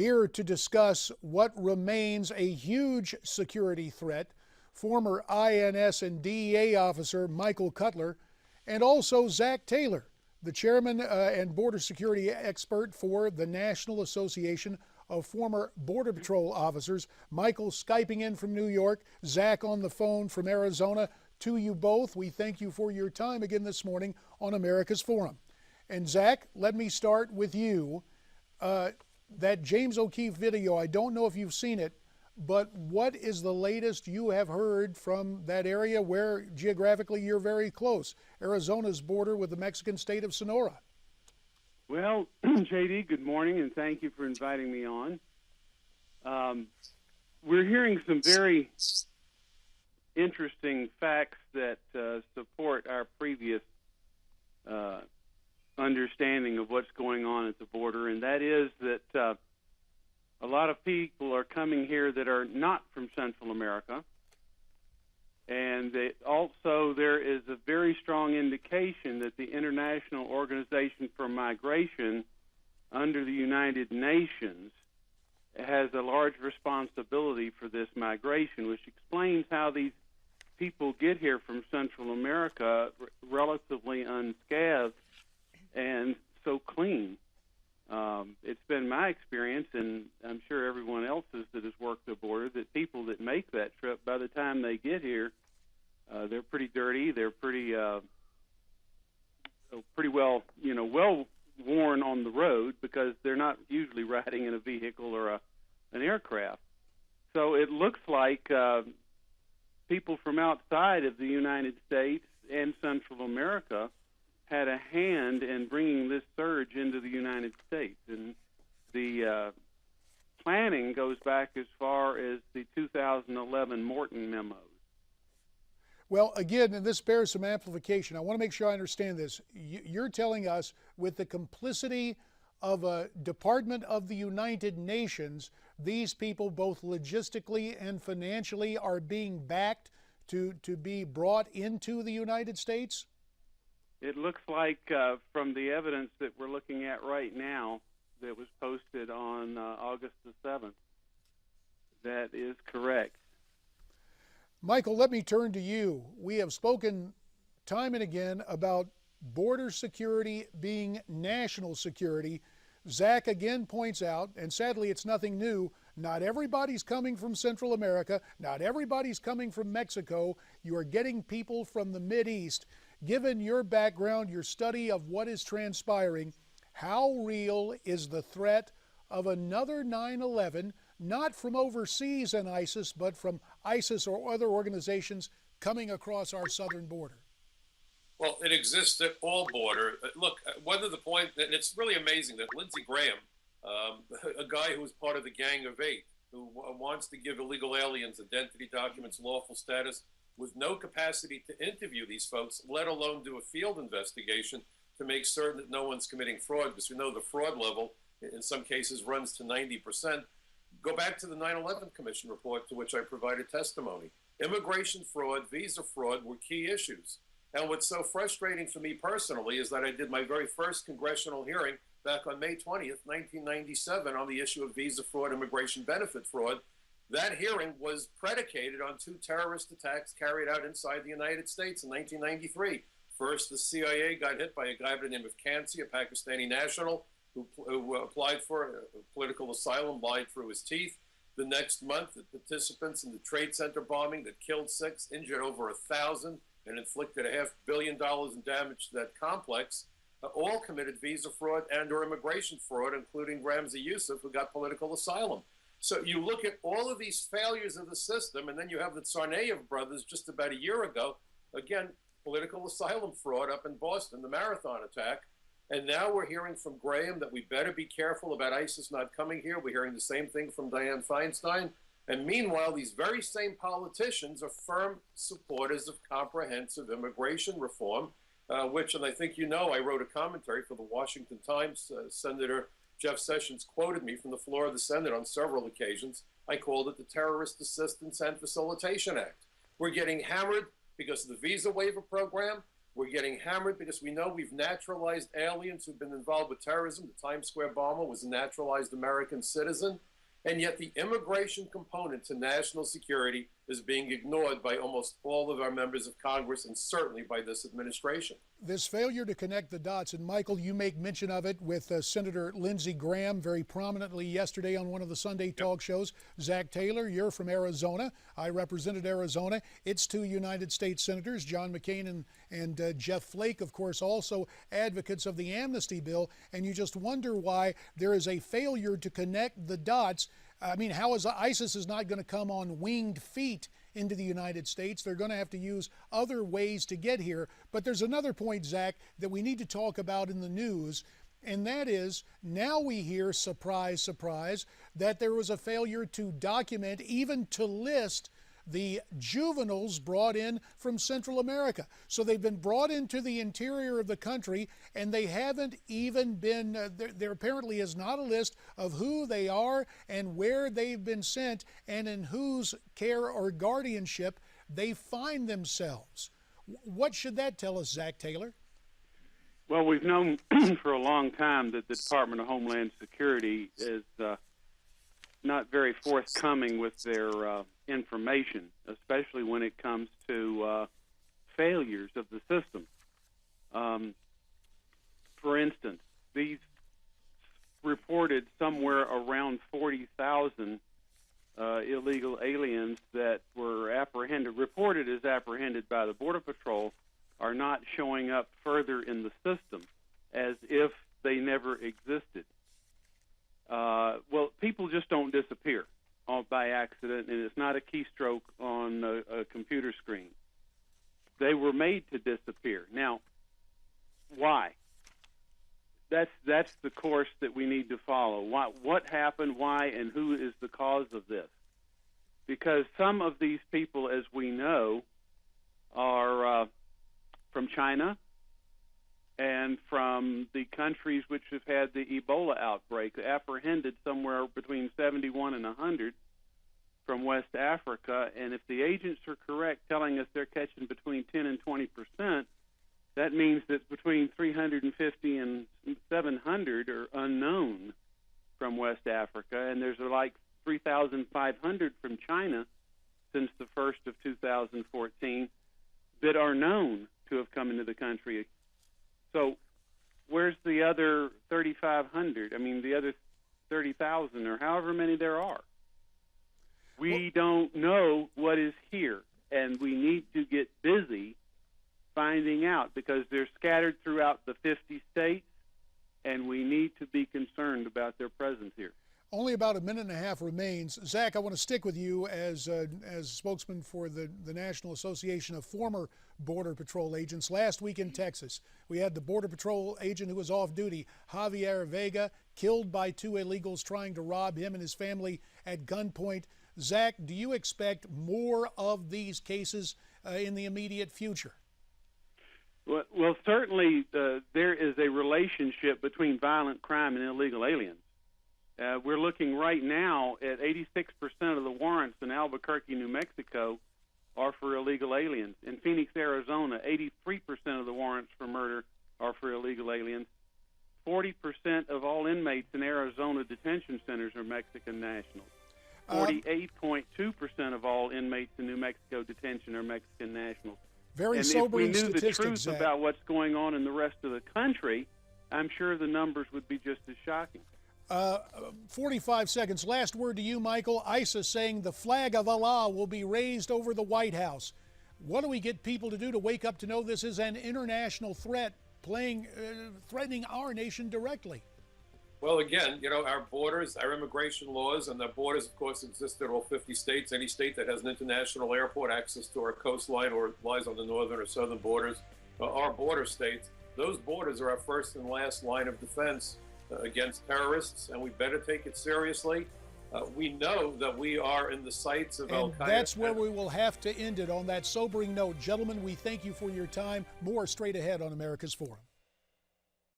here to discuss what remains a huge security threat, former INS and DEA officer Michael Cutler, and also Zack Taylor, the chairman and border security expert for the National Association of Former Border Patrol Officers. Michael Skyping in from New York, Zack on the phone from Arizona. To you both, we thank you for your time again this morning on America's Forum. And Zack, let me start with you. That James O'Keefe video, I don't know if you've seen it, but what is the latest you have heard from that area where geographically you're very close, Arizona's border with the Mexican state of Sonora? Well, JD, good morning, and thank you for inviting me on. We're hearing some very interesting facts that support our previous understanding of what's going on at the border, and that is that a lot of people are coming here that are not from Central America, and also there is a very strong indication that the International Organization for Migration under the United Nations has a large responsibility for this migration, which explains how these people get here from Central America relatively unscathed and so clean. It's been my experience, and I'm sure everyone else's that has worked the border, that people that make that trip, by the time they get here, they're pretty dirty. They're pretty well, well worn on the road because they're not usually riding in a vehicle or an aircraft. So it looks like people from outside of the United States and Central America had a hand in bringing this surge into the United States. And the planning goes back as far as the 2011 Morton memos. Well, again, and this bears some amplification. I want to make sure I understand this. You're telling us with the complicity of a Department of the United Nations, these people both logistically and financially are being backed to be brought into the United States? It looks like from the evidence that we're looking at right now that was posted on August the 7th, that is correct. Michael, let me turn to you. We have spoken time and again about border security being national security. Zack again points out, and sadly it's nothing new, not everybody's coming from Central America, not everybody's coming from Mexico. You are getting people from the Mideast. Given your background, your study of what is transpiring, how real is the threat of another 9/11, not from overseas and ISIS, but from ISIS or other organizations coming across our southern border? Well, it exists at all border. Look, whether the point, and it's really amazing that Lindsey Graham, a guy who was part of the Gang of Eight, who wants to give illegal aliens identity documents, lawful status, with no capacity to interview these folks, let alone do a field investigation to make certain that no one's committing fraud, because we know the fraud level in some cases runs to 90%. Go back to the 9/11 Commission report to which I provided testimony. Immigration fraud, visa fraud were key issues. And what's so frustrating for me personally is that I did my very first congressional hearing back on May 20th, 1997 on the issue of visa fraud, immigration benefit fraud. That hearing was predicated on two terrorist attacks carried out inside the United States in 1993. First, the CIA got hit by a guy by the name of Kansi, a Pakistani national, who applied for political asylum, lied through his teeth. The next month, the participants in the Trade Center bombing that killed 6, injured over 1,000, and inflicted $500 million in damage to that complex, all committed visa fraud and or immigration fraud, including Ramzi Youssef, who got political asylum. So you look at all of these failures of the system, and then you have the Tsarnaev brothers just about a year ago, again, political asylum fraud up in Boston, the marathon attack. And now we're hearing from Graham that we better be careful about ISIS not coming here. We're hearing the same thing from Dianne Feinstein. And meanwhile, these very same politicians are firm supporters of comprehensive immigration reform, which, and I think you know, I wrote a commentary for the Washington Times. Senator Jeff Sessions quoted me from the floor of the Senate on several occasions. I called it the Terrorist Assistance and Facilitation Act. We're getting hammered because of the visa waiver program. We're getting hammered because we know we've naturalized aliens who've been involved with terrorism. The Times Square bomber was a naturalized American citizen. And yet the immigration component to national security is being ignored by almost all of our members of Congress and certainly by this administration. This failure to connect the dots, and Michael, you make mention of it with Senator Lindsey Graham very prominently yesterday on one of the Sunday talk shows. Zack Taylor, you're from Arizona. I represented Arizona. Its two United States senators, John McCain and Jeff Flake, of course, also advocates of the amnesty bill. And you just wonder why there is a failure to connect the dots. I mean, how is ISIS is not going to come on winged feet into the United States? They're going to have to use other ways to get here. But there's another point, Zack, that we need to talk about in the news, and that is now we hear, surprise, surprise, that there was a failure to document, even to list the juveniles brought in from Central America. So they've been brought into the interior of the country, and they haven't even been, there apparently is not a list of who they are and where they've been sent and in whose care or guardianship they find themselves. What should that tell us, Zack Taylor? Well, we've known for a long time that the Department of Homeland Security is not very forthcoming with their information, especially when it comes to failures of the system. For instance, these reported somewhere around 40,000 illegal aliens that were reported as apprehended by the Border Patrol are not showing up further in the system as if they never existed. Well, people just don't disappear by accident, and it's not a keystroke on a computer screen. They were made to disappear. Now, why? That's the course that we need to follow. What happened, why, and who is the cause of this? Because some of these people, as we know, are from China and from the countries which have had the Ebola outbreak, apprehended somewhere between 71 and 100 from West Africa. And if the agents are correct telling us they're catching between 10 and 20%, that means that between 350 and 700 are unknown from West Africa, and there's like 3,500 from China since the 1st of 2014 that are known to have come into the country. So where's the other 3,500? I mean, the other 30,000 or however many there are. We don't know what is here, and we need to get busy finding out because they're scattered throughout the 50 states, and we need to be concerned about their presence here. Only about a minute and a half remains. Zack, I want to stick with you as spokesman for the National Association of Former Border Patrol Agents. Last week in Texas, we had the Border Patrol agent who was off duty, Javier Vega, killed by two illegals trying to rob him and his family at gunpoint. Zack, do you expect more of these cases in the immediate future? Well, certainly there is a relationship between violent crime and illegal aliens. We're looking right now at 86% of the warrants in Albuquerque, New Mexico are for illegal aliens. In Phoenix, Arizona, 83% of the warrants for murder are for illegal aliens. 40% of all inmates in Arizona detention centers are Mexican nationals. 48.2% of all inmates in New Mexico detention are Mexican nationals. Very sobering statistics, And if we knew the truth Zack, about what's going on in the rest of the country, I'm sure the numbers would be just as shocking. 45 seconds. Last word to you, Michael. ISIS saying the flag of Allah will be raised over the White House. What do we get people to do to wake up to know this is an international threat threatening our nation directly? Well, again, you know, our borders, our immigration laws, and the borders, of course, exist in all 50 states. Any state that has an international airport, access to our coastline, or lies on the northern or southern borders, our border states, those borders are our first and last line of defense against terrorists, and we better take it seriously. We know that we are in the sights of Al-Qaeda. That's where we will have to end it on that sobering note. Gentlemen, we thank you for your time. More straight ahead on America's Forum.